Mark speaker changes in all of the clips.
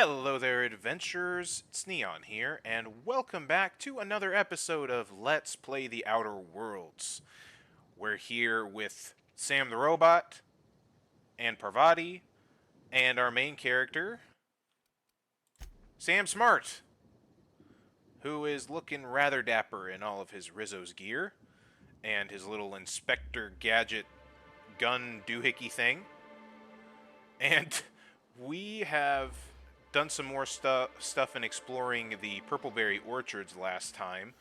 Speaker 1: Hello there, adventurers. It's Neon here, and welcome back to another episode of Let's Play the Outer Worlds. We're here with Sam the Robot, and Parvati, and our main character, Sam Smart, who is looking rather dapper in all of his Rizzo's gear, and his little Inspector Gadget gun doohickey thing. And we have done some more stuff in exploring the Purpleberry Orchards last time,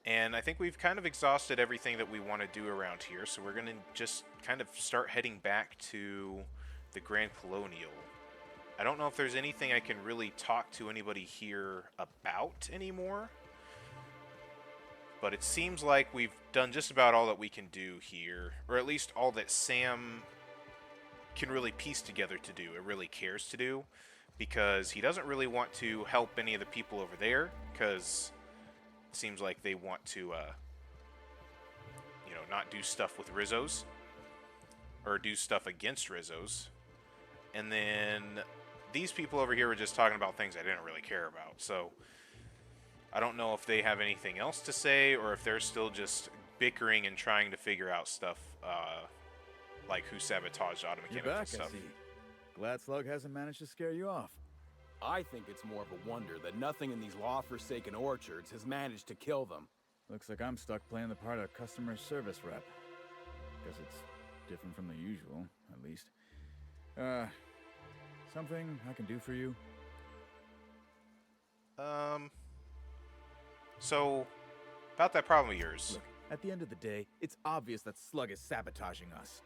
Speaker 1: and I think we've kind of exhausted everything that we want to do around here, so we're going to just kind of start heading back to the Grand Colonial. I don't know if there's anything I can really talk to anybody here about anymore, but it seems like we've done just about all that we can do here, or at least all that Sam can really piece together to do, it really cares to do, because he doesn't really want to help any of the people over there, because it seems like they want to, not do stuff with Rizzos, or do stuff against Rizzos. And then these people over here were just talking about things I didn't really care about, so I don't know if they have anything else to say, or if they're still just bickering and trying to figure out stuff, like who sabotaged auto
Speaker 2: You're
Speaker 1: mechanical
Speaker 2: back,
Speaker 1: stuff.
Speaker 2: I see. Glad SLUG hasn't managed to scare you off.
Speaker 3: I think it's more of a wonder that nothing in these law-forsaken orchards has managed to kill them.
Speaker 2: Looks like I'm stuck playing the part of customer service rep. Guess it's different from the usual, at least. Something I can do for you?
Speaker 1: So, about that problem of yours.
Speaker 2: Look, at the end of the day, it's obvious that SLUG is sabotaging us.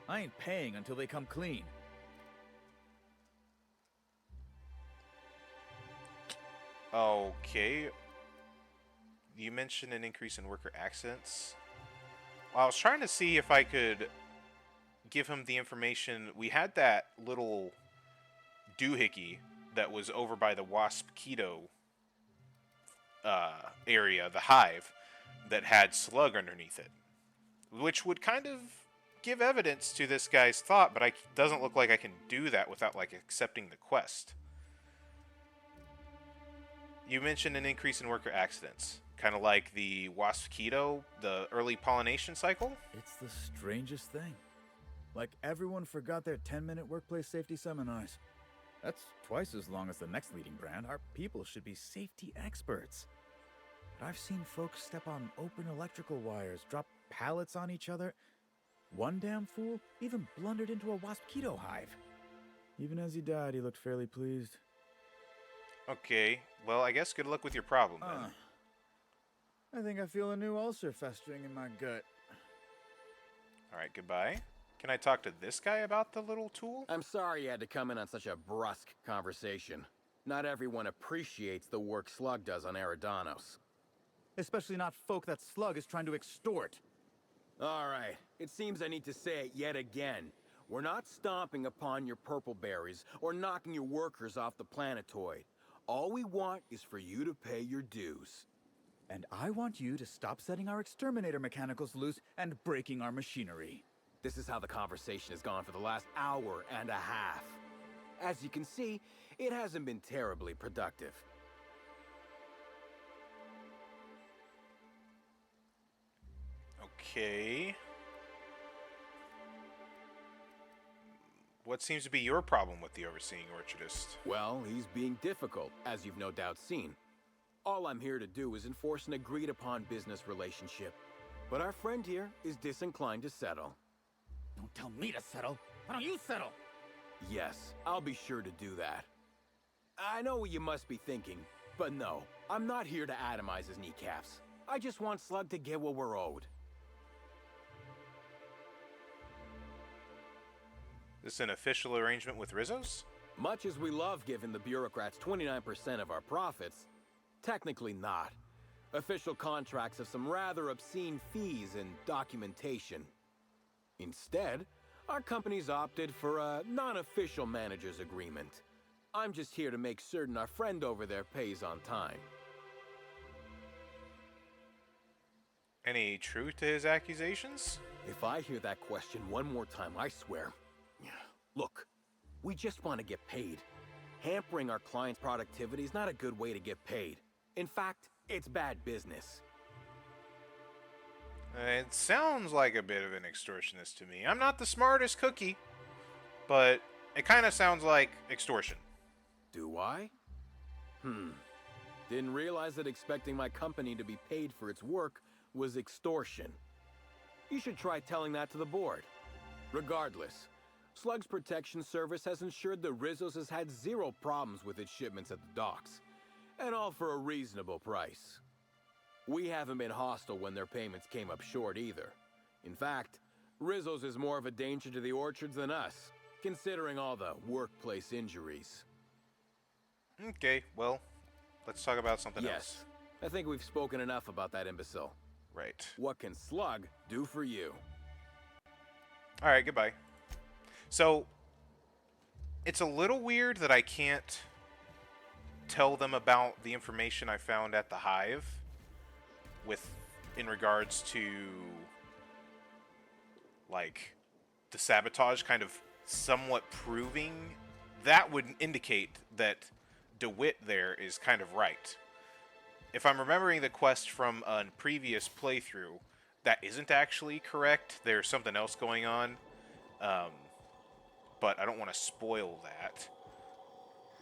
Speaker 2: I ain't paying until they come clean.
Speaker 1: Okay. You mentioned an increase in worker accidents. Well, I was trying to see if I could give him the information. We had that little doohickey that was over by the Wasp Keto area, the hive, that had SLUG underneath it, which would kind of give evidence to this guy's thought, but it doesn't look like I can do that without like accepting the quest. You mentioned an increase in worker accidents, kind of like the Wasp Keto, the early pollination cycle.
Speaker 2: It's the strangest thing. Like everyone forgot their 10-minute workplace safety seminars. That's twice as long as the next leading brand. Our people should be safety experts. But I've seen folks step on open electrical wires, drop pallets on each other. One damn fool even blundered into a Wasp Keto hive. Even as he died, he looked fairly pleased.
Speaker 1: Okay, well, I guess good luck with your problem then.
Speaker 2: I think I feel a new ulcer festering in my gut.
Speaker 1: Alright, goodbye. Can I talk to this guy about the little tool?
Speaker 3: I'm sorry you had to come in on such a brusque conversation. Not everyone appreciates the work SLUG does on Eridanos.
Speaker 2: Especially not folk that SLUG is trying to extort.
Speaker 3: All right, it seems I need to say it yet again. We're not stomping upon your purpleberries or knocking your workers off the planetoid. All we want is for you to pay your dues.
Speaker 2: And I want you to stop setting our exterminator mechanicals loose and breaking our machinery.
Speaker 3: This is how the conversation has gone for the last hour and a half. As you can see, it hasn't been terribly productive.
Speaker 1: Okay. What seems to be your problem with the overseeing orchardist?
Speaker 3: Well, he's being difficult, as you've no doubt seen. All I'm here to do is enforce an agreed-upon business relationship. But our friend here is disinclined to settle.
Speaker 2: Don't tell me to settle. Why don't you settle?
Speaker 3: Yes, I'll be sure to do that. I know what you must be thinking, but no, I'm not here to atomize his kneecaps. I just want SLUG to get what we're owed.
Speaker 1: This an official arrangement with Rizzo's?
Speaker 3: Much as we love giving the bureaucrats 29% of our profits, technically not. Official contracts have some rather obscene fees and documentation. Instead, our company's opted for a non-official manager's agreement. I'm just here to make certain our friend over there pays on time.
Speaker 1: Any truth to his accusations?
Speaker 3: If I hear that question one more time, I swear. Look, we just want to get paid. Hampering our clients' productivity is not a good way to get paid. In fact, it's bad business.
Speaker 1: It sounds like a bit of an extortionist to me. I'm not the smartest cookie, but it kind of sounds like extortion.
Speaker 3: Do I? Didn't realize that expecting my company to be paid for its work was extortion. You should try telling that to the board. Regardless, SLUG's protection service has ensured the Rizzo's has had zero problems with its shipments at the docks, and all for a reasonable price. We haven't been hostile when their payments came up short either. In fact, Rizzo's is more of a danger to the orchards than us, considering all the workplace injuries.
Speaker 1: Okay, well, let's talk about something else.
Speaker 3: Yes, I think we've spoken enough about that imbecile.
Speaker 1: Right.
Speaker 3: What can SLUG do for you?
Speaker 1: Alright, goodbye. So, it's a little weird that I can't tell them about the information I found at the Hive in regards to, like, the sabotage kind of somewhat proving. That would indicate that DeWitt there is kind of right. If I'm remembering the quest from a previous playthrough, that isn't actually correct. There's something else going on. But I don't want to spoil that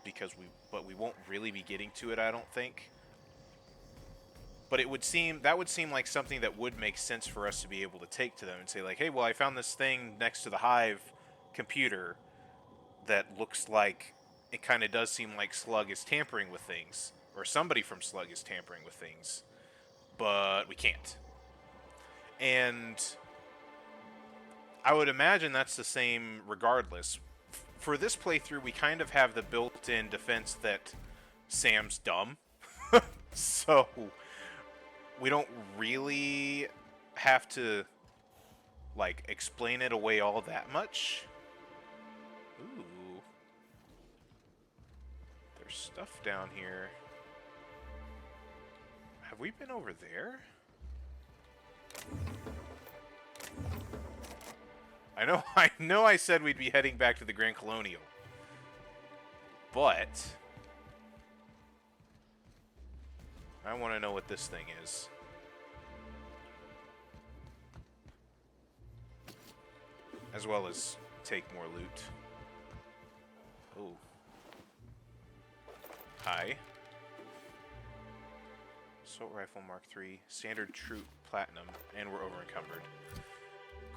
Speaker 1: because we won't really be getting to it, I don't think. But that would seem like something that would make sense for us to be able to take to them and say like, "Hey, well, I found this thing next to the Hive computer that looks like it kind of does seem like SLUG is tampering with things, or somebody from SLUG is tampering with things, but we can't." And I would imagine that's the same regardless. For this playthrough, we kind of have the built-in defense that Sam's dumb. So we don't really have to, like, explain it away all that much. Ooh. There's stuff down here. Have we been over there? I know I said we'd be heading back to the Grand Colonial. But I want to know what this thing is. As well as take more loot. Oh. Hi. Assault Rifle Mark III. Standard Troop Platinum. And we're over encumbered.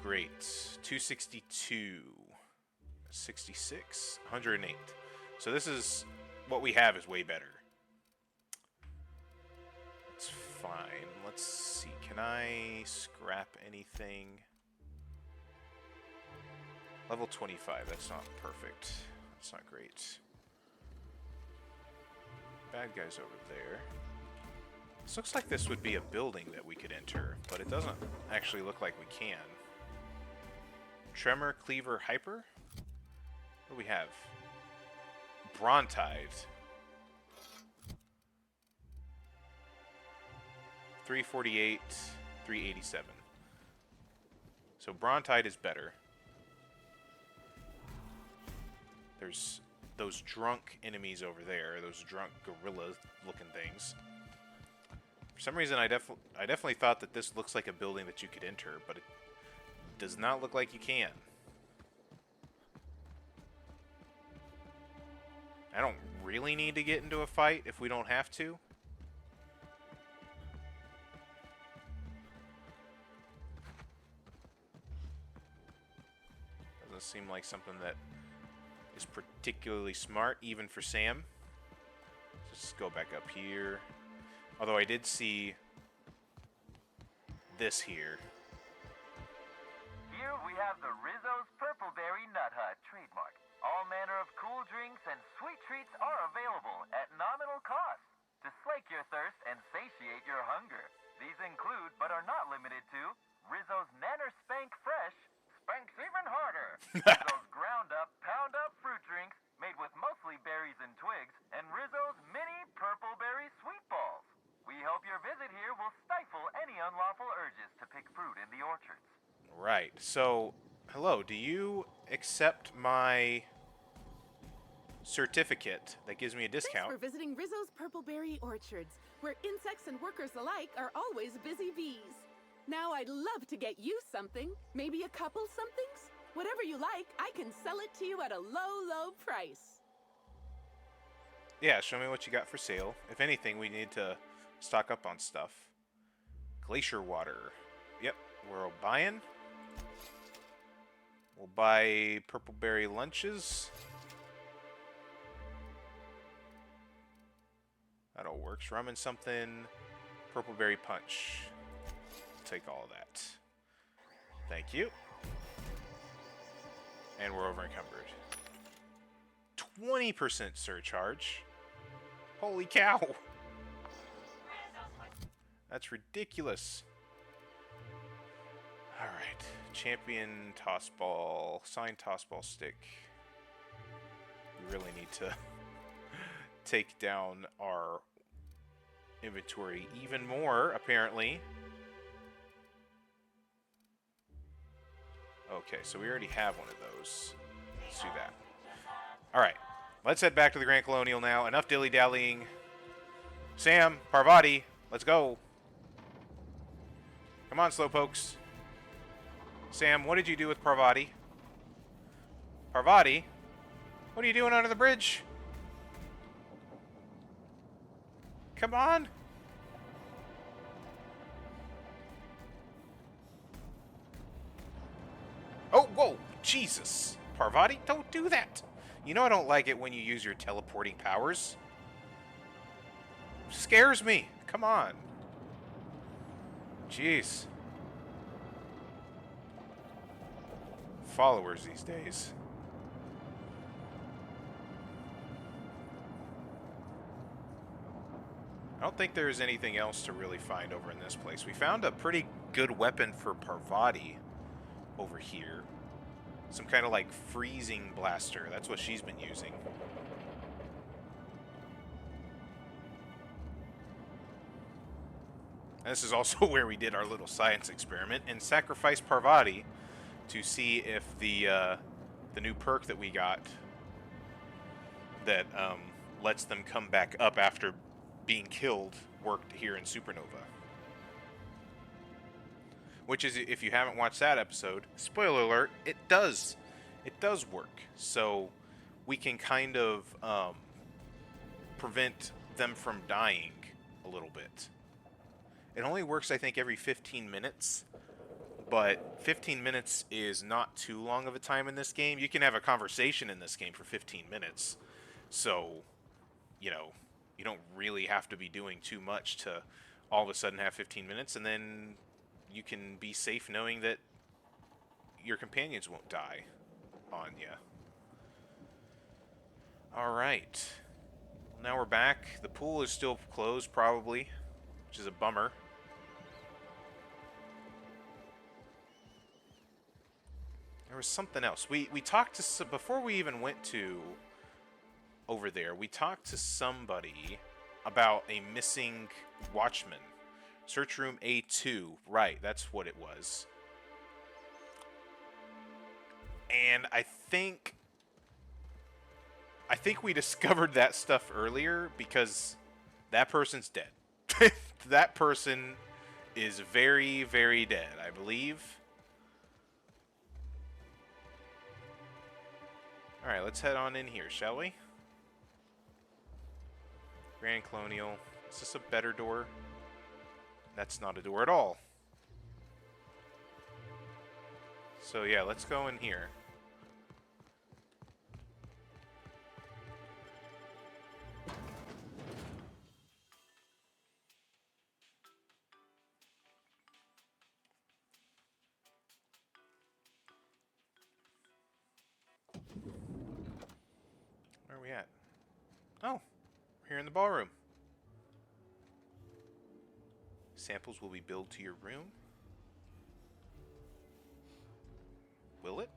Speaker 1: Great. 262. 66. 108. So this is... what we have is way better. It's fine. Let's see. Can I scrap anything? Level 25. That's not perfect. That's not great. Bad guys over there. This looks like this would be a building that we could enter, but it doesn't actually look like we can. Tremor, Cleaver, Hyper? What do we have? Brontide. 348, 387. So Brontide is better. There's those drunk enemies over there, those drunk gorilla-looking things. For some reason, I definitely thought that this looks like a building that you could enter, but it does not look like you can. I don't really need to get into a fight if we don't have to. Doesn't seem like something that is particularly smart, even for Sam. Let's just go back up here. Although I did see this here.
Speaker 4: Here we have the Rizzo's Purpleberry Nut Hut trademark. All manner of cool drinks and sweet treats are available at nominal cost to slake your thirst and satiate your hunger. These include, but are not limited to, Rizzo's Nanner Spank Fresh, spanks even harder. Rizzo's ground up, pound up fruit drinks made with mostly berries and twigs, and Rizzo's mini Purpleberry Sweet Balls. We hope your visit here will stifle any unlawful urges to pick fruit in the orchards.
Speaker 1: Right. So, hello. Do you accept my certificate that gives me a discount.
Speaker 5: Thanks for visiting Rizzo's Purpleberry Orchards, where insects and workers alike are always busy bees. Now I'd love to get you something, maybe a couple somethings. Whatever you like, I can sell it to you at a low, low price.
Speaker 1: Yeah, show me what you got for sale. If anything, we need to stock up on stuff. Glacier water. Yep, we're buying. We'll buy purpleberry lunches. That all works. Rum and something. Purpleberry punch. Take all of that. Thank you. And we're over encumbered. 20% surcharge. Holy cow. That's ridiculous. Alright. Champion toss ball. Signed toss ball stick. We really need to take down our inventory even more, apparently. Okay, so we already have one of those. Let's do that. Alright, let's head back to the Grand Colonial now. Enough dilly-dallying. Sam, Parvati, let's go. Come on, slowpokes. Sam, what did you do with Parvati? Parvati? What are you doing under the bridge? Come on. Oh, whoa, Jesus. Parvati, don't do that. You know I don't like it when you use your teleporting powers. Scares me. Come on. Jeez. Followers these days. I don't think there's anything else to really find over in this place. We found a pretty good weapon for Parvati over here. Some kind of like freezing blaster. That's what she's been using. And this is also where we did our little science experiment and sacrificed Parvati to see if the new perk that we got that lets them come back up after being killed worked here in Supernova. Which is, if you haven't watched that episode, spoiler alert, it does work. So we can kind of prevent them from dying a little bit. It only works, I think, every 15 minutes. But 15 minutes is not too long of a time in this game. You can have a conversation in this game for 15 minutes. So, you know, you don't really have to be doing too much to all of a sudden have 15 minutes. And then you can be safe knowing that your companions won't die on you. Alright. Now we're back. The pool is still closed, probably, which is a bummer. There was something else. We talked to... Before we even went to over there, we talked to somebody about a missing watchman. Search room A2. Right, that's what it was. And I think we discovered that stuff earlier because that person's dead. That person is very, very dead, I believe. Alright, let's head on in here, shall we? Grand Colonial. Is this a better door? That's not a door at all. So yeah, let's go in here. Where are we at? Oh, we're here in the ballroom. Samples will be billed to your room. Will it?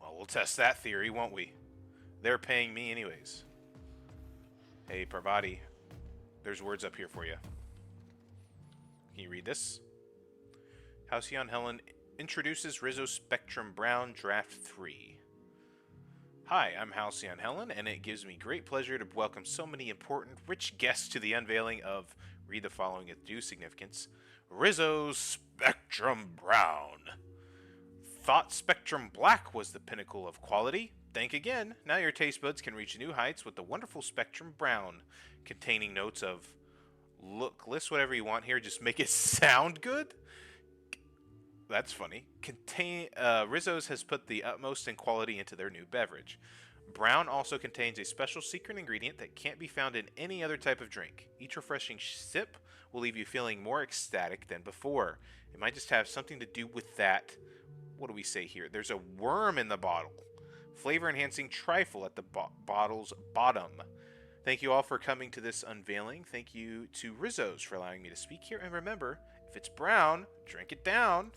Speaker 1: Well, we'll test that theory, won't we? They're paying me anyways. Hey, Parvati. There's words up here for you. Can you read this? Halcyon Helen introduces Rizzo Spectrum Brown Draft 3. Hi, I'm Halcyon Helen, and it gives me great pleasure to welcome so many important, rich guests to the unveiling of, read the following with due significance, Rizzo Spectrum Brown. Thought Spectrum Black was the pinnacle of quality. Think again. Now your taste buds can reach new heights with the wonderful Spectrum Brown, containing notes of, look, list whatever you want here, just make it sound good. That's funny. Rizzo's has put the utmost in quality into their new beverage. Brown also contains a special secret ingredient that can't be found in any other type of drink. Each refreshing sip will leave you feeling more ecstatic than before. It might just have something to do with that. What do we say here? There's a worm in the bottle. Flavor-enhancing trifle at the bottle's bottom. Thank you all for coming to this unveiling. Thank you to Rizzo's for allowing me to speak here. And remember, if it's brown, drink it down.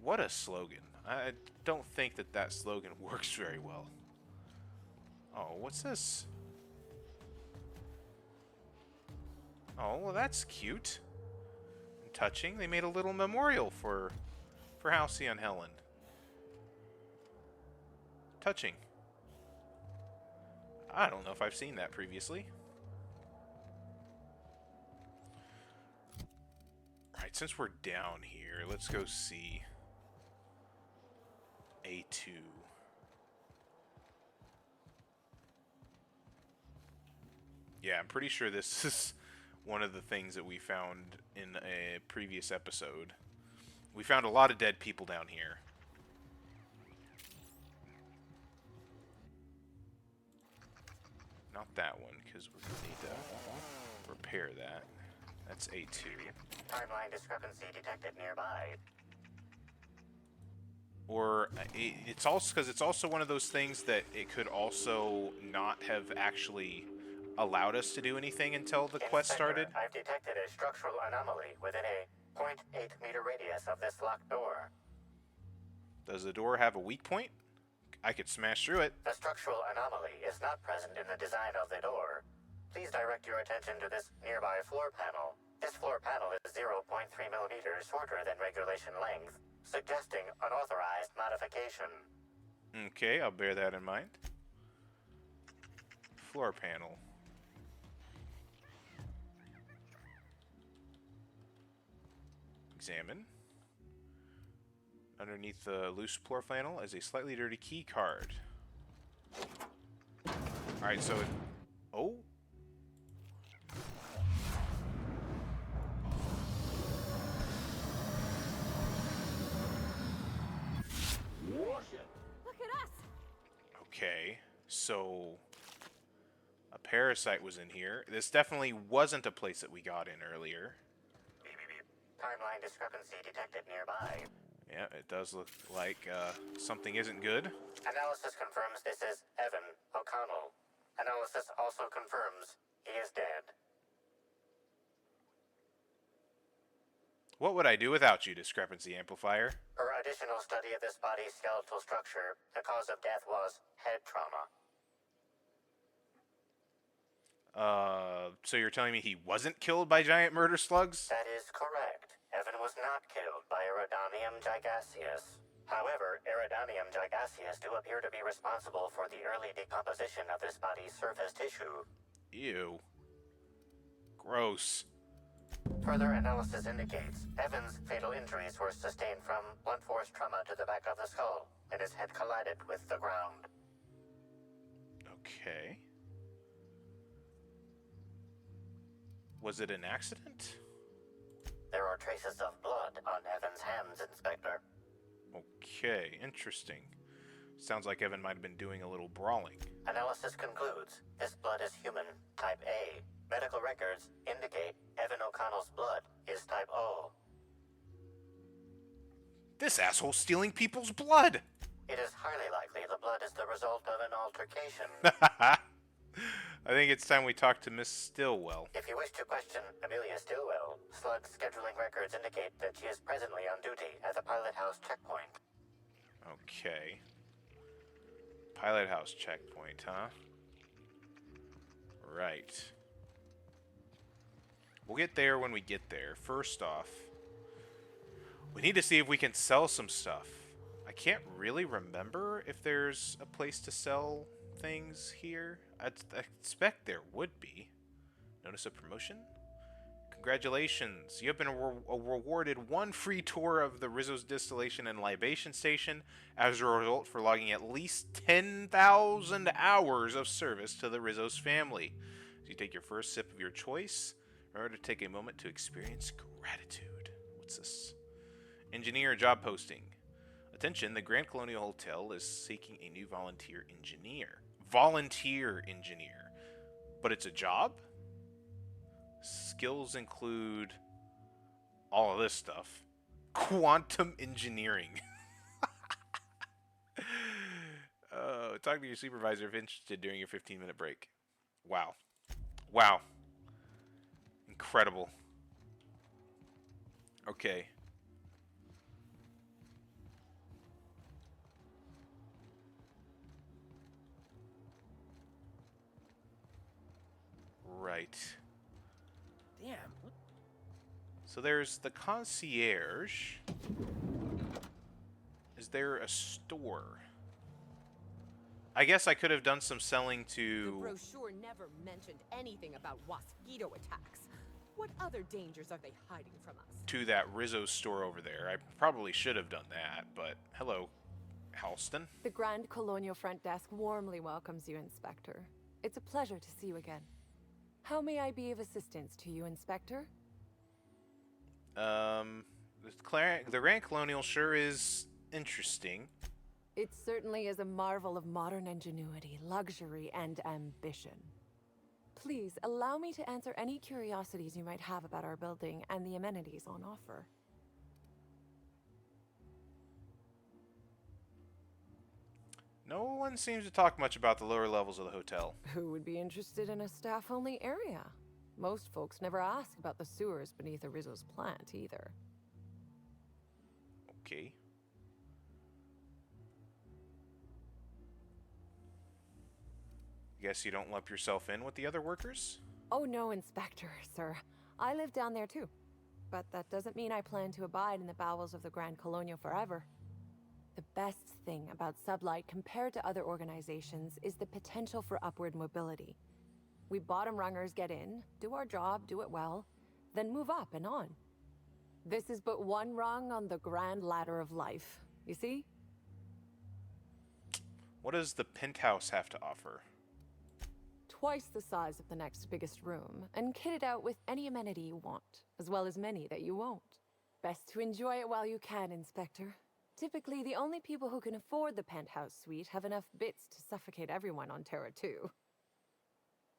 Speaker 1: What a slogan. I don't think that slogan works very well. Oh, what's this? Oh, well, that's cute. And touching. They made a little memorial for Halcyon Helen. Touching. I don't know if I've seen that previously. Alright, since we're down here, let's go see A2. Yeah, I'm pretty sure this is one of the things that we found in a previous episode. We found a lot of dead people down here. Not that one, because we're going to need to repair that. That's A2.
Speaker 6: Timeline discrepancy detected nearby.
Speaker 1: Or it's also because it's also one of those things that it could also not have actually allowed us to do anything until the quest started.
Speaker 6: I've detected a structural anomaly within a 0.8 meter radius of this locked door.
Speaker 1: Does the door have a weak point? I could smash through it.
Speaker 6: The structural anomaly is not present in the design of the door. Please direct your attention to this nearby floor panel. This floor panel is 0.3 millimeters shorter than regulation length, suggesting unauthorized modification.
Speaker 1: Okay, I'll bear that in mind. Floor panel. Examine. Underneath the loose floor panel is a slightly dirty key card. Alright, so it... Oh?
Speaker 5: Look at us!
Speaker 1: Okay, so... a parasite was in here. This definitely wasn't a place that we got in earlier.
Speaker 6: Timeline discrepancy detected nearby.
Speaker 1: Yeah, it does look like something isn't good.
Speaker 6: Analysis confirms this is Evan O'Connell. Analysis also confirms he is dead.
Speaker 1: What would I do without you, discrepancy amplifier?
Speaker 6: Per additional study of this body's skeletal structure, the cause of death was head trauma.
Speaker 1: So you're telling me he wasn't killed by giant murder slugs?
Speaker 6: That is correct. Evan was not killed by Iridanium gigaseus. However, Iridanium gigaseus do appear to be responsible for the early decomposition of this body's surface tissue.
Speaker 1: Ew. Gross.
Speaker 6: Further analysis indicates Evan's fatal injuries were sustained from blunt force trauma to the back of the skull, and his head collided with the ground.
Speaker 1: Okay. Was it an accident?
Speaker 6: There are traces of blood on Evan's hands, Inspector.
Speaker 1: Okay, interesting. Sounds like Evan might have been doing a little brawling.
Speaker 6: Analysis concludes this blood is human, type A. Medical records indicate Evan O'Connell's blood is type O.
Speaker 1: This asshole's stealing people's blood!
Speaker 6: It is highly likely the blood is the result of an altercation.
Speaker 1: I think it's time we talk to Miss Stillwell.
Speaker 6: If you wish to question Amelia Stillwell, SLUG scheduling records indicate that she is presently on duty at the Pilot House checkpoint.
Speaker 1: Okay. Pilot House checkpoint, huh? Right. We'll get there when we get there. First off, We need to see if we can sell some stuff. I can't really remember if there's a place to sell things here. I expect there would be. Notice a promotion? Congratulations, you have been rewarded one free tour of the Rizzo's Distillation and Libation Station as a result for logging at least 10,000 hours of service to the Rizzo's family. As you take your first sip of your choice, remember to take a moment to experience gratitude. What's this? Engineer job posting. Attention, the Grand Colonial Hotel is seeking a new volunteer engineer. Volunteer engineer. But it's a job? Skills include all of this stuff. Quantum engineering. Talk to your supervisor if interested during your 15-minute break. Wow. Wow. Incredible. Okay. Right.
Speaker 3: Damn.
Speaker 1: So there's the concierge. Is there a store? I guess I could have done some selling
Speaker 7: The
Speaker 1: to...
Speaker 7: brochure never mentioned anything about mosquito attacks. What other dangers are they hiding from us?
Speaker 1: to that Rizzo store over there. I probably should have done that, but hello, Halston.
Speaker 8: The Grand Colonial Front Desk warmly welcomes you, Inspector. It's a pleasure to see you again. How may I be of assistance to you, Inspector?
Speaker 1: The Grand Colonial sure is interesting.
Speaker 8: It certainly is a marvel of modern ingenuity, luxury, and ambition. Please, allow me to answer any curiosities you might have about our building and the amenities on offer.
Speaker 1: No one seems to talk much about the lower levels of the hotel.
Speaker 8: Who would be interested in a staff-only area? Most folks never ask about the sewers beneath a Rizzo's plant, either.
Speaker 1: Okay. Guess you don't lump yourself in with the other workers?
Speaker 8: Oh no, Inspector, sir. I live down there too. But that doesn't mean I plan to abide in the bowels of the Grand Colonial forever. The best thing about Sublight compared to other organizations is the potential for upward mobility. We bottom rungers get in, do our job, do it well, then move up and on. This is but one rung on the grand ladder of life, you see?
Speaker 1: What does the penthouse have to offer?
Speaker 8: Twice the size of the next biggest room, and kitted out with any amenity you want, as well as many that you won't. Best to enjoy it while you can, Inspector. Typically, the only people who can afford the penthouse suite have enough bits to suffocate everyone on Terra 2.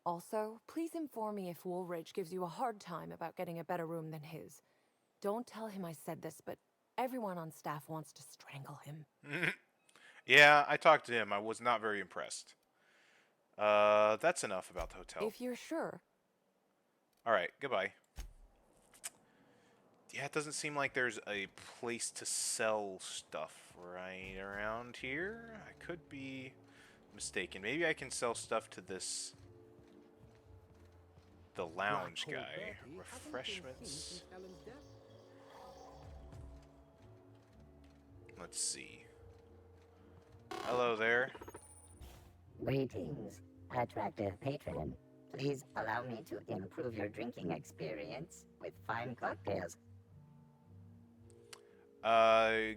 Speaker 8: Also, please inform me if Woolridge gives you a hard time about getting a better room than his. Don't tell him I said this, but everyone on staff wants to strangle him.
Speaker 1: Yeah, I talked to him. I was not very impressed. That's enough about the hotel.
Speaker 8: If you're sure.
Speaker 1: Alright, goodbye. Yeah, it doesn't seem like there's a place to sell stuff right around here. I could be mistaken. Maybe I can sell stuff to this... the lounge guy. Refreshments. Let's see. Hello there.
Speaker 9: Greetings, attractive patron. Please allow me to improve your drinking experience with fine cocktails.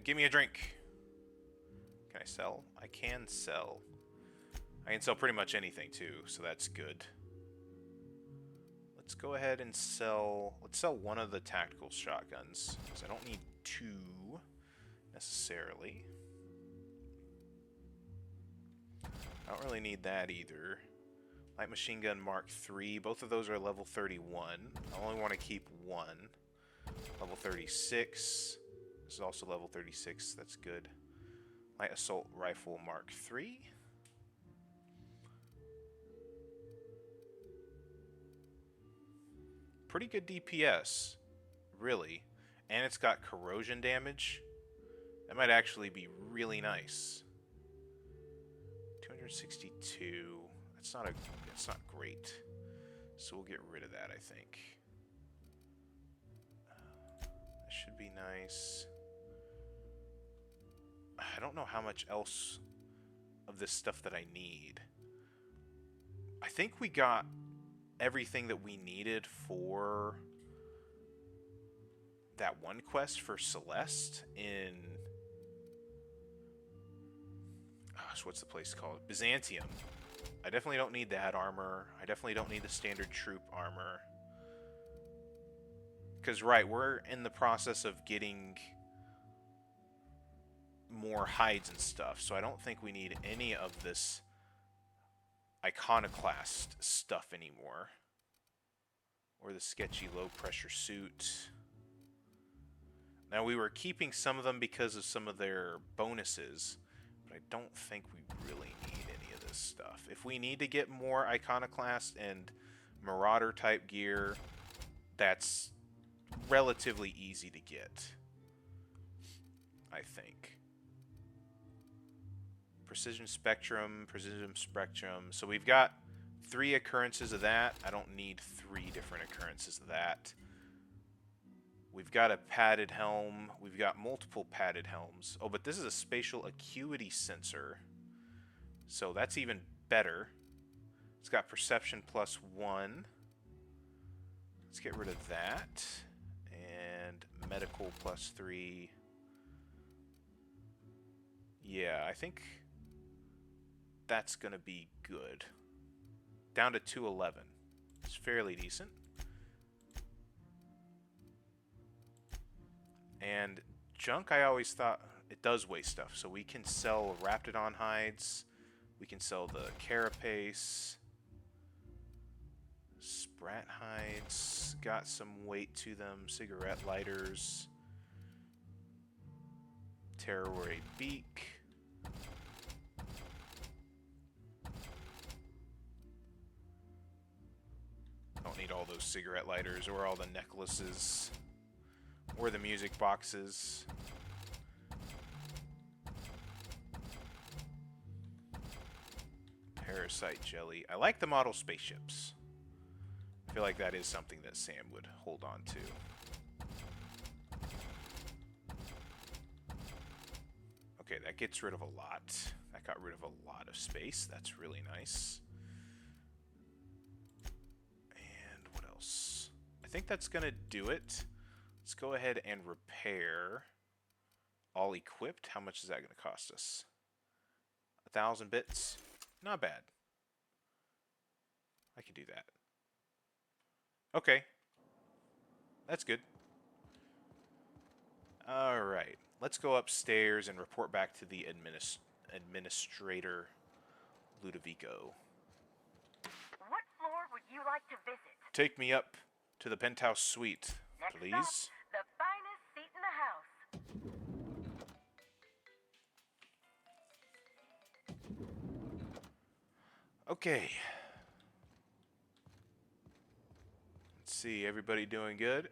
Speaker 1: Give me a drink. Can I sell? I can sell. I can sell pretty much anything too, so that's good. Let's go ahead and sell... let's sell one of the tactical shotguns, because I don't need two, necessarily. I don't really need that either. Light machine gun Mark III. Both of those are level 31. I only want to keep one. Level 36. This is also level 36. That's good. Light assault rifle Mark III. Pretty good DPS, really. And it's got corrosion damage. That might actually be really nice. 262. That's not great. So we'll get rid of that, I think. That should be nice. don't know how much else of this stuff that I need. I think we got everything that we needed for that one quest for Celeste in... Gosh, what's the place called? Byzantium. I definitely don't need that armor. I definitely don't need the standard troop armor. Because, right, we're in the process of getting more hides and stuff, so I don't think we need any of this iconoclast stuff anymore. Or the sketchy low-pressure suit. Now, we were keeping some of them because of some of their bonuses, but I don't think we really need any of this stuff. If we need to get more iconoclast and marauder-type gear, that's relatively easy to get, I think. Precision Spectrum. So we've got 3 occurrences of that. I don't need 3 different occurrences of that. We've got a padded helm. We've got multiple padded helms. Oh, but this is a spatial acuity sensor. So that's even better. It's got perception +1. Let's get rid of that. And medical +3. Yeah, I think that's going to be good. Down to 211. It's fairly decent. And junk, I always thought it does weigh stuff. So we can sell Raptidon hides. We can sell the carapace. Sprat hides. Got some weight to them. Cigarette lighters. Terrorway beak. Don't need all those cigarette lighters or all the necklaces or the music boxes. Parasite jelly. I like the model spaceships. I feel like that is something that Sam would hold on to. Okay, that gets rid of a lot. That got rid of a lot of space. That's really nice. And what else? I think that's going to do it. Let's go ahead and repair all equipped. How much is that going to cost us? 1,000 bits? Not bad. I can do that. Okay. That's good. Alright. Let's go upstairs and report back to the administrator, Ludovico.
Speaker 10: What floor would you like to visit?
Speaker 1: Take me up to the penthouse suite,
Speaker 10: Next
Speaker 1: please.
Speaker 10: Up, the finest seat in the house.
Speaker 1: Okay. Let's see, everybody doing good?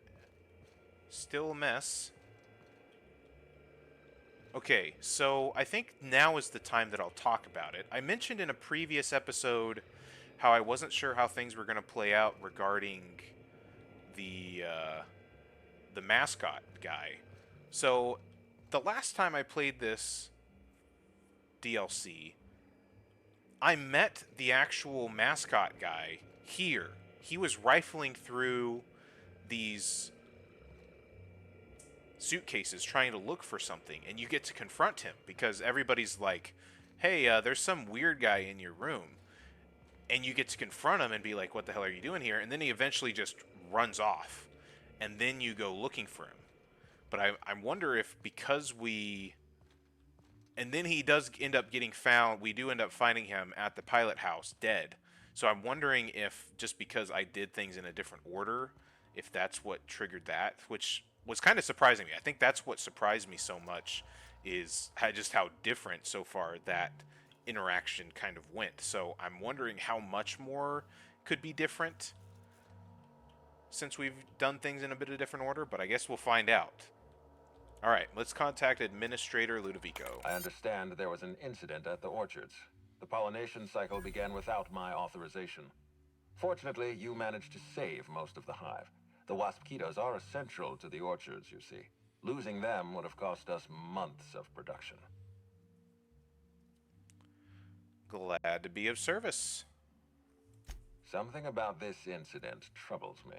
Speaker 1: Still a mess. Okay, so I think now is the time that I'll talk about it. I mentioned in a previous episode how I wasn't sure how things were going to play out regarding the mascot guy. So the last time I played this DLC, I met the actual mascot guy here. He was rifling through these suitcases trying to look for something, and you get to confront him because everybody's like, hey, there's some weird guy in your room. And you get to confront him and be like, what the hell are you doing here? And then he eventually just runs off. And then you go looking for him. But I wonder if because we... And then he does end up getting found. We do end up finding him at the pilot house, dead. So I'm wondering if, just because I did things in a different order, if that's what triggered that, which was kind of surprising me. I think that's what surprised me so much, is just how different so far that interaction kind of went. So I'm wondering how much more could be different since we've done things in a bit of different order, but I guess we'll find out. Alright, let's contact Administrator Ludovico.
Speaker 11: I understand there was an incident at the orchards. The pollination cycle began without my authorization. Fortunately, you managed to save most of the hive. The waspitos are essential to the orchards, you see. Losing them would have cost us months of production.
Speaker 1: Glad to be of service.
Speaker 11: Something about this incident troubles me.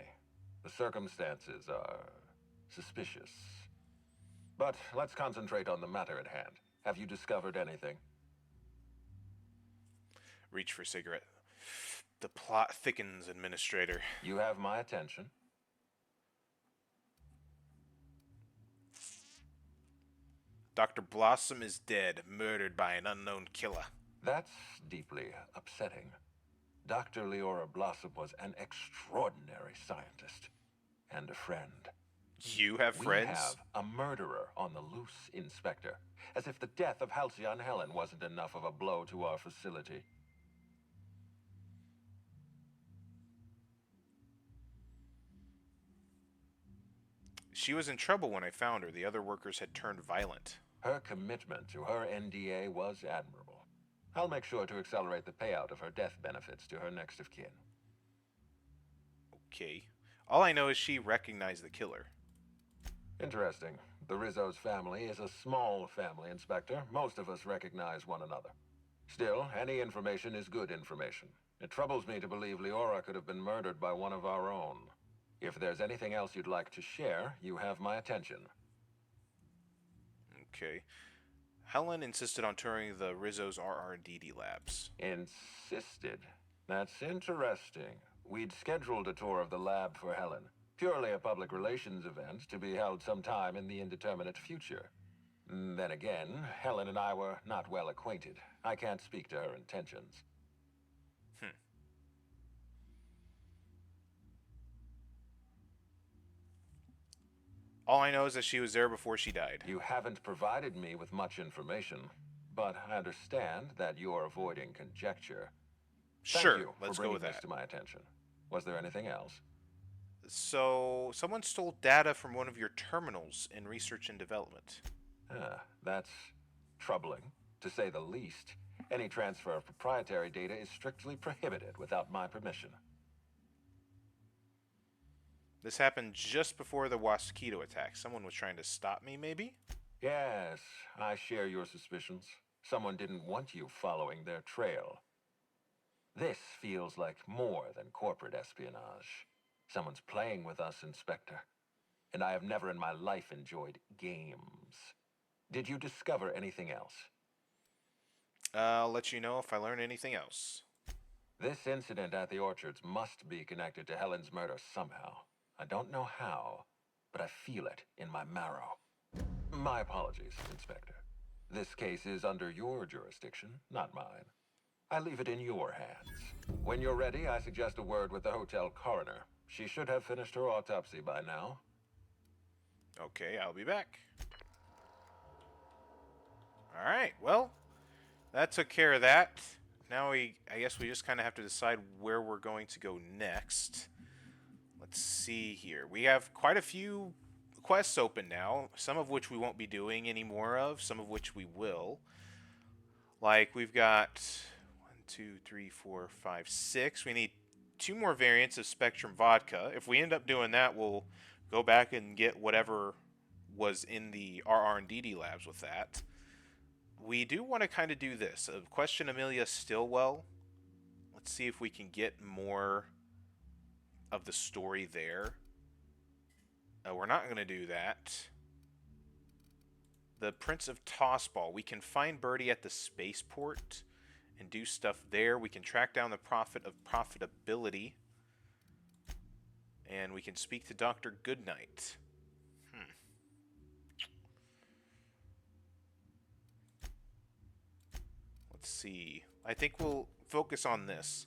Speaker 11: The circumstances are suspicious. But let's concentrate on the matter at hand. Have you discovered anything?
Speaker 1: Reach for cigarette. The plot thickens, Administrator.
Speaker 11: You have my attention.
Speaker 1: Dr. Blossom is dead, murdered by an unknown killer.
Speaker 11: That's deeply upsetting. Dr. Leora Blossom was an extraordinary scientist and a friend.
Speaker 1: You have friends?
Speaker 11: We have a murderer on the loose, Inspector. As if the death of Halcyon Helen wasn't enough of a blow to our facility.
Speaker 1: She was in trouble when I found her. The other workers had turned violent.
Speaker 11: Her commitment to her NDA was admirable. I'll make sure to accelerate the payout of her death benefits to her next of kin.
Speaker 1: Okay. All I know is she recognized the killer.
Speaker 11: Interesting. The Rizzo's family is a small family, Inspector. Most of us recognize one another. Still, any information is good information. It troubles me to believe Leora could have been murdered by one of our own. If there's anything else you'd like to share, you have my attention.
Speaker 1: Okay. Helen insisted on touring the Rizzo's RRDD labs.
Speaker 11: Insisted? That's interesting. We'd scheduled a tour of the lab for Helen. Purely a public relations event to be held sometime in the indeterminate future. Then again, Helen and I were not well acquainted. I can't speak to her intentions.
Speaker 1: All I know is that she was there before she died.
Speaker 11: You haven't provided me with much information, but I understand that you're avoiding conjecture.
Speaker 1: Sure,
Speaker 11: Thank you
Speaker 1: let's
Speaker 11: for
Speaker 1: go
Speaker 11: bringing
Speaker 1: with
Speaker 11: this
Speaker 1: that.
Speaker 11: to my attention. Was there anything else?
Speaker 1: So, someone stole data from one of your terminals in research and development.
Speaker 11: That's troubling, to say the least. Any transfer of proprietary data is strictly prohibited without my permission.
Speaker 1: This happened just before the Mosquito attack. Someone was trying to stop me, maybe?
Speaker 11: Yes, I share your suspicions. Someone didn't want you following their trail. This feels like more than corporate espionage. Someone's playing with us, Inspector. And I have never in my life enjoyed games. Did you discover anything else?
Speaker 1: I'll let you know if I learn anything else.
Speaker 11: This incident at the orchards must be connected to Helen's murder somehow. I don't know how, but I feel it in my marrow. My apologies, Inspector. This case is under your jurisdiction, not mine. I leave it in your hands. When you're ready, I suggest a word with the hotel coroner. She should have finished her autopsy by now.
Speaker 1: Okay, I'll be back. Alright, well, that took care of that. Now I guess we just kind of have to decide where we're going to go next. Let's see here. We have quite a few quests open now, some of which we won't be doing any more of, some of which we will. Like, we've got 1, 2, 3, 4, 5, 6. We need 2 more variants of Spectrum Vodka. If we end up doing that, we'll go back and get whatever was in the RR&DD labs with that. We do want to kind of do this. Question Amelia Stillwell. Let's see if we can get more of the story there. We're not going to do that. The Prince of Tossball. We can find Birdie at the spaceport and do stuff there. We can track down the Prophet of Profitability. And we can speak to Dr. Goodnight. Let's see. I think we'll focus on this,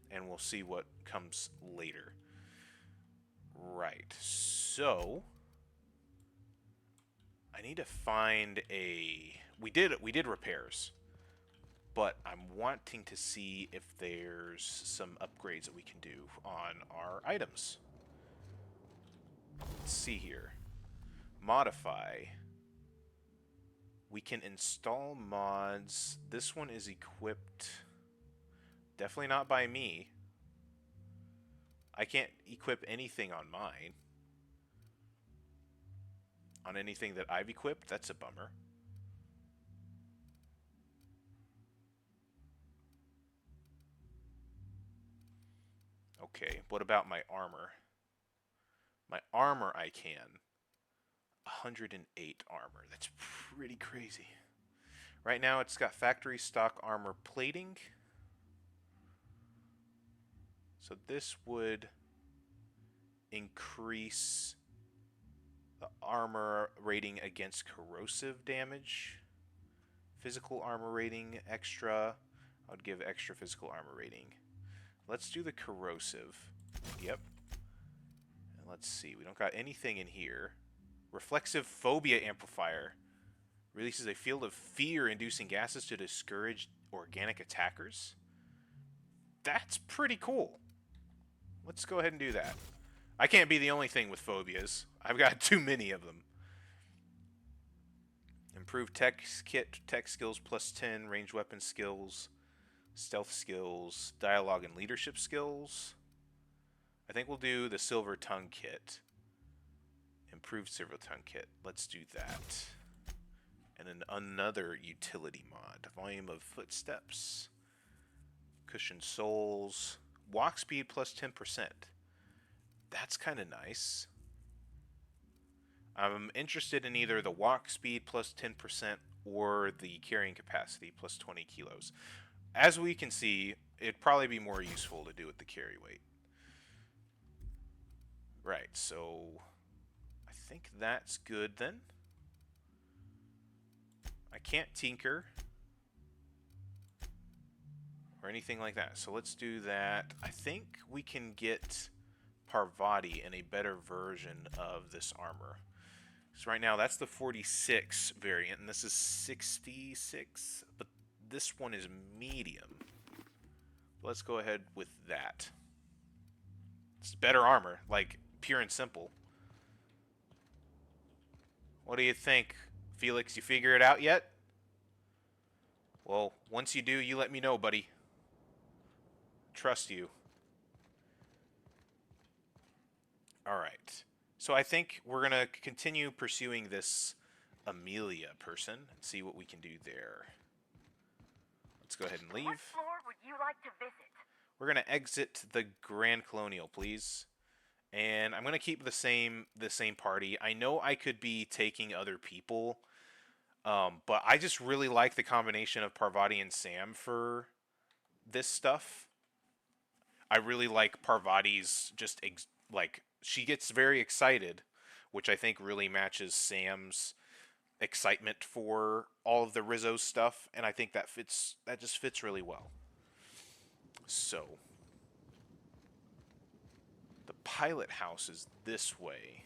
Speaker 1: and we'll see what comes later. Right. So I need to find a. We did repairs, but I'm wanting to see if there's some upgrades that we can do on our items. Let's see here. Modify. We can install mods. This one is equipped. Definitely not by me. I can't equip anything on mine. On anything that I've equipped, that's a bummer. Okay, what about my armor? My armor I can. 108 armor. That's pretty crazy. Right now it's got factory stock armor plating. So this would increase the armor rating against corrosive damage. Physical armor rating extra. I would give extra physical armor rating. Let's do the corrosive. Yep. And let's see. We don't got anything in here. Reflexive phobia amplifier. Releases a field of fear-inducing gases to discourage organic attackers. That's pretty cool. Let's go ahead and do that. I can't be the only thing with phobias. I've got too many of them. Improved tech kit, tech skills plus 10, ranged weapon skills, stealth skills, dialogue and leadership skills. I think we'll do the silver tongue kit. Improved silver tongue kit. Let's do that. And then another utility mod. Volume of footsteps. Cushioned soles. Walk speed plus 10%. That's kind of nice. I'm interested in either the walk speed plus 10% or the carrying capacity plus 20 kilos. As we can see, it'd probably be more useful to do with the carry weight. Right, so I think that's good then. I can't tinker or anything like that, so let's do that. I think we can get Parvati in a better version of this armor. So right now that's the 46 variant, and this is 66, but this one is medium. Let's go ahead with that. It's better armor, like pure and simple. What do you think, Felix? You figure it out yet? Well, once you do, you let me know, buddy. Trust you. Alright. So I think we're going to continue pursuing this Amelia person and see what we can do there. Let's go ahead and leave.
Speaker 10: What floor would you like to visit?
Speaker 1: We're going to exit the Grand Colonial, please. And I'm going to keep the same party. I know I could be taking other people, but I just really like the combination of Parvati and Sam for this stuff. I really like Parvati's just she gets very excited, which I think really matches Sam's excitement for all of the Rizzo stuff, and I think that just fits really well. So the pilot house is this way.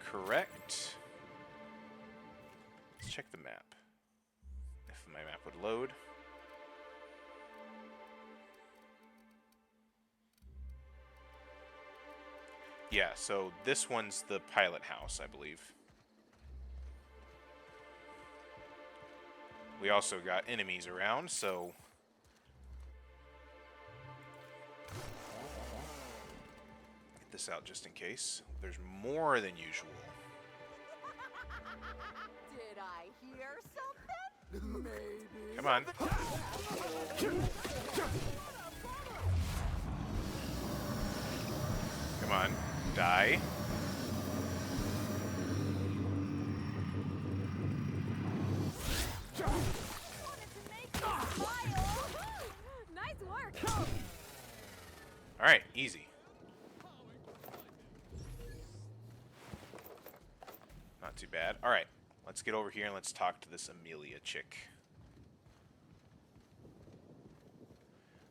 Speaker 1: Correct. Let's check the map. If my map would load. Yeah, so this one's the pilot house, I believe. We also got enemies around, so get this out just in case. There's more than usual.
Speaker 7: Did I hear something? Maybe.
Speaker 1: Come on. Come on. Die.
Speaker 7: Nice work.
Speaker 1: All right, easy. Not too bad. All right, let's get over here and let's talk to this Amelia chick.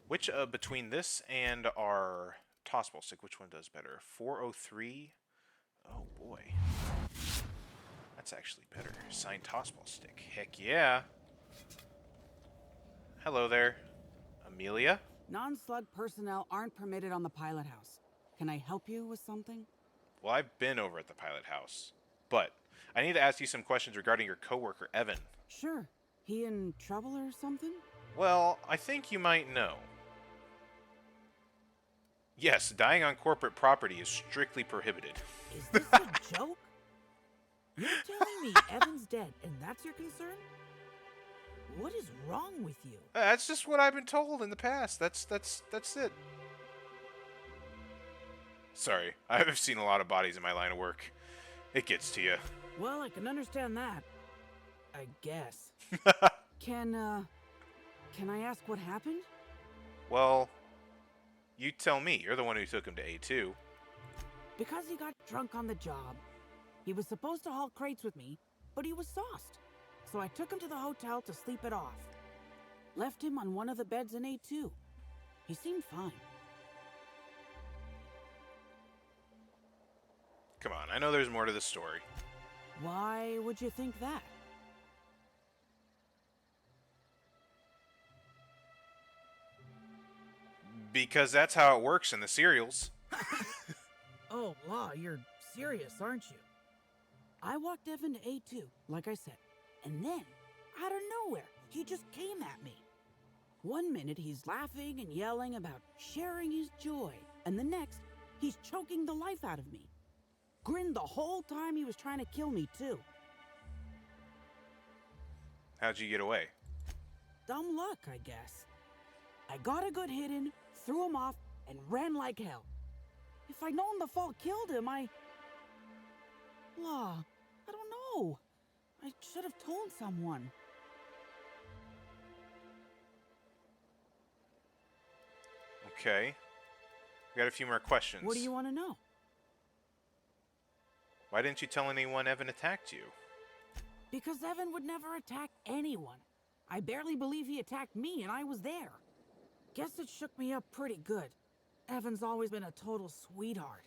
Speaker 1: Which, between this and our tossball stick, which one does better? 403? Oh boy. That's actually better. Signed tossball stick. Heck yeah. Hello there. Amelia?
Speaker 12: Non-SLUG personnel aren't permitted on the pilot house. Can I help you with something?
Speaker 1: Well, I've been over at the pilot house, but I need to ask you some questions regarding your coworker, Evan.
Speaker 12: Sure. He in trouble or something?
Speaker 1: Well, I think you might know. Yes, dying on corporate property is strictly prohibited.
Speaker 12: Is this a joke? You're telling me Evan's dead and that's your concern?
Speaker 13: What is wrong with you?
Speaker 1: That's just what I've been told in the past. That's it. Sorry, I've seen a lot of bodies in my line of work. It gets to you.
Speaker 13: Well, I can understand that. I guess. Can I ask what happened?
Speaker 1: Well, you tell me. You're the one who took him to A2.
Speaker 13: Because he got drunk on the job. He was supposed to haul crates with me, but he was sauced. So I took him to the hotel to sleep it off. Left him on one of the beds in A2. He seemed fine.
Speaker 1: Come on, I know there's more to the story.
Speaker 13: Why would you think that?
Speaker 1: Because that's how it works in the serials.
Speaker 13: Oh, Law, you're serious, aren't you? I walked Evan to A2, like I said, and then, out of nowhere, he just came at me. One minute he's laughing and yelling about sharing his joy, and the next, he's choking the life out of me. Grinned the whole time he was trying to kill me, too.
Speaker 1: How'd you get away?
Speaker 13: Dumb luck, I guess. I got a good hit in, threw him off, and ran like hell. If I'd known the fall killed him, Law, I don't know. I should have told someone.
Speaker 1: Okay. We got a few more questions.
Speaker 13: What do you want to know?
Speaker 1: Why didn't you tell anyone Evan attacked you?
Speaker 13: Because Evan would never attack anyone. I barely believe he attacked me, and I was there. Guess it shook me up pretty good. Evan's always been a total sweetheart.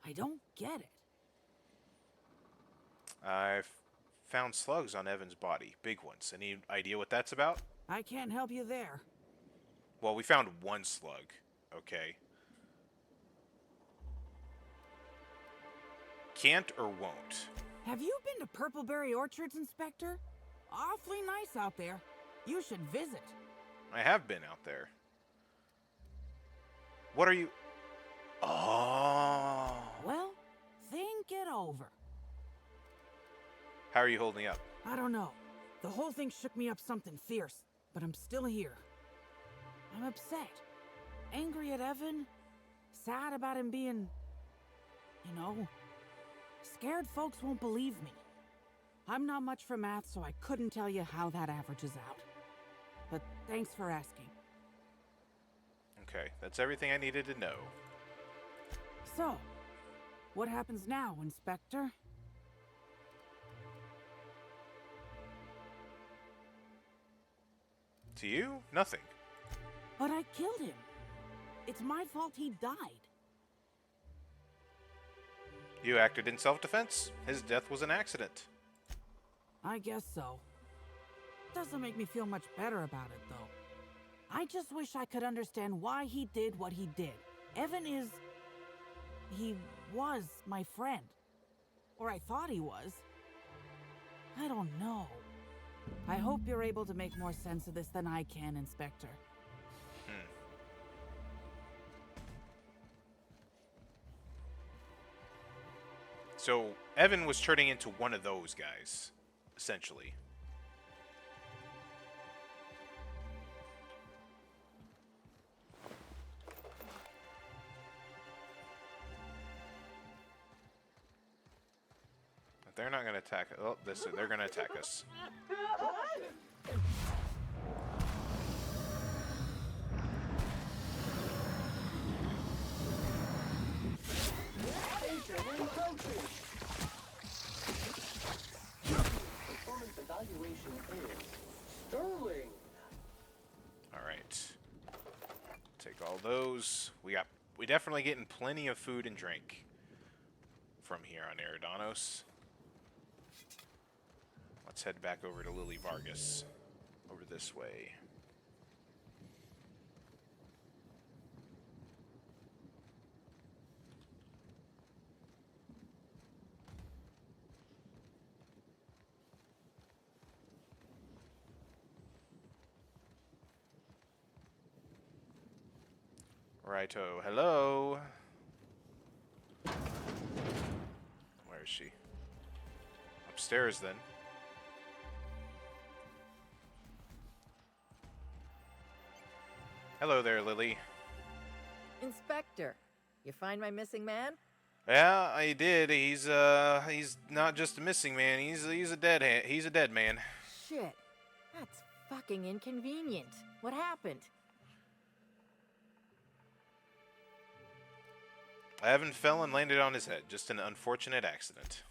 Speaker 13: I don't get it.
Speaker 1: I've found slugs on Evan's body. Big ones. Any idea what that's about?
Speaker 13: I can't help you there.
Speaker 1: Well, we found one slug. Okay. Can't or won't?
Speaker 13: Have you been to Purpleberry Orchards, Inspector? Awfully nice out there. You should visit.
Speaker 1: I have been out there. What are you... Oh.
Speaker 13: Well, think it over.
Speaker 1: How are you holding up?
Speaker 13: I don't know. The whole thing shook me up something fierce, but I'm still here. I'm upset. Angry at Evan. Sad about him being... you know... Scared folks won't believe me. I'm not much for math, so I couldn't tell you how that averages out. But thanks for asking.
Speaker 1: Okay, that's everything I needed to know.
Speaker 13: So, what happens now, Inspector?
Speaker 1: To you? Nothing.
Speaker 13: But I killed him. It's my fault he died.
Speaker 1: You acted in self-defense. His death was an accident.
Speaker 13: I guess so. Doesn't make me feel much better about it, though. I just wish I could understand why he did what he did. Evan is... he was my friend. Or I thought he was. I don't know. I hope you're able to make more sense of this than I can, Inspector.
Speaker 1: So, Evan was turning into one of those guys, essentially. But they're not going to attack us. Oh, they're going to attack us.
Speaker 14: Performance evaluation is sterling.
Speaker 1: All right. Take all those. We definitely getting plenty of food and drink from here on Eridanos. Let's head back over to Lily Vargas. Over this way. Righto, hello. Where is she? Upstairs, then. Hello there, Lily.
Speaker 15: Inspector, you find my missing man?
Speaker 1: Yeah, I did. He's not just a missing man. He's a he's a dead man.
Speaker 15: Shit. That's fucking inconvenient. What happened?
Speaker 1: Evan fell and landed on his head. Just an unfortunate accident.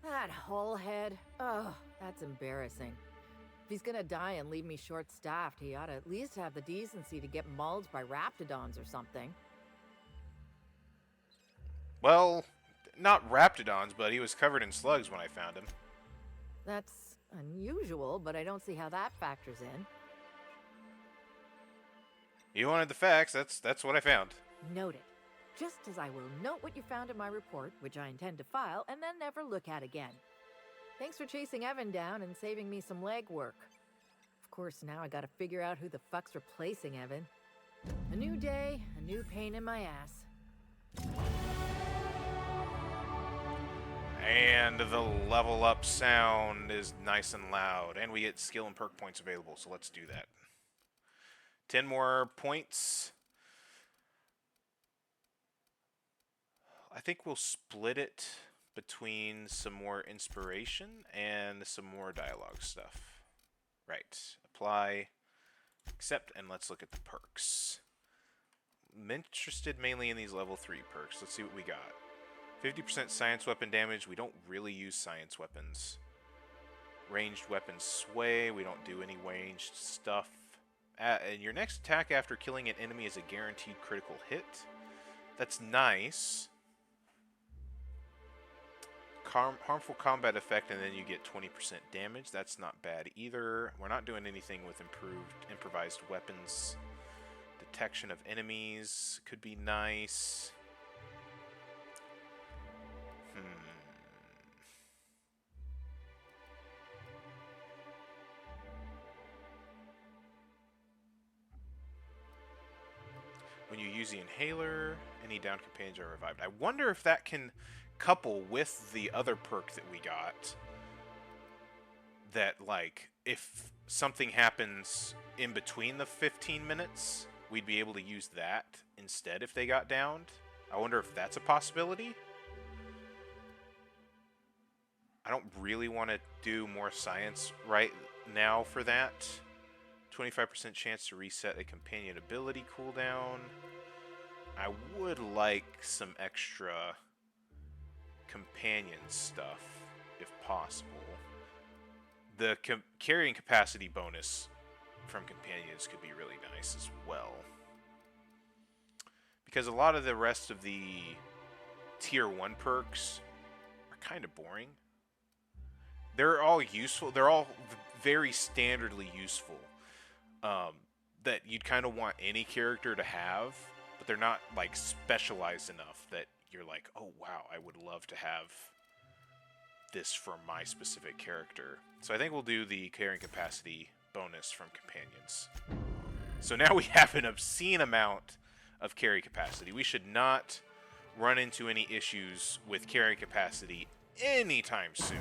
Speaker 15: That whole head. Oh, that's embarrassing. If he's gonna die and leave me short-staffed, he ought to at least have the decency to get mauled by raptidons or something.
Speaker 1: Well, not raptidons, but he was covered in slugs when I found him.
Speaker 15: That's unusual, but I don't see how that factors in.
Speaker 1: You wanted the facts. That's what I found.
Speaker 15: Noted. Just as I will note what you found in my report, which I intend to file, and then never look at again. Thanks for chasing Evan down and saving me some legwork. Of course, now I gotta figure out who the fuck's replacing Evan. A new day, a new pain in my ass.
Speaker 1: And the level up sound is nice and loud. And we get skill and perk points available, so let's do that. 10 more points. I think we'll split it between some more inspiration and some more dialogue stuff. Right. Apply, accept, and let's look at the perks. I'm interested mainly in these level 3 perks. Let's see what we got. 50% science weapon damage. We don't really use science weapons. Ranged weapons sway. We don't do any ranged stuff. And your next attack after killing an enemy is a guaranteed critical hit. That's nice. Harmful combat effect, and then you get 20% damage. That's not bad either. We're not doing anything with improved improvised weapons. Detection of enemies could be nice. When you use the inhaler, any downed companions are revived. I wonder if that can couple with the other perk that we got. That, like, if something happens in between the 15 minutes, we'd be able to use that instead if they got downed. I wonder if that's a possibility. I don't really want to do more science right now for that. 25% chance to reset a companion ability cooldown. I would like some extra companion stuff, if possible. The carrying capacity bonus from companions could be really nice as well. Because a lot of the rest of the tier 1 perks are kind of boring. They're all useful. They're all very standardly useful. That you'd kind of want any character to have, but they're not like specialized enough that you're like, oh wow, I would love to have this for my specific character. So I think we'll do the carrying capacity bonus from companions. So now we have an obscene amount of carry capacity. We should not run into any issues with carrying capacity anytime soon.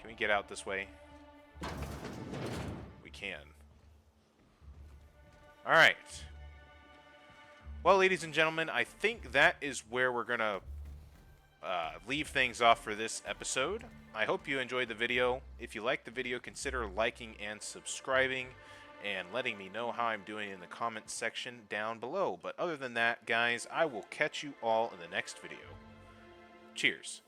Speaker 1: Can we get out this way? We can. Alright. Well, ladies and gentlemen, I think that is where we're going to leave things off for this episode. I hope you enjoyed the video. If you liked the video, consider liking and subscribing and letting me know how I'm doing in the comments section down below. But other than that, guys, I will catch you all in the next video. Cheers.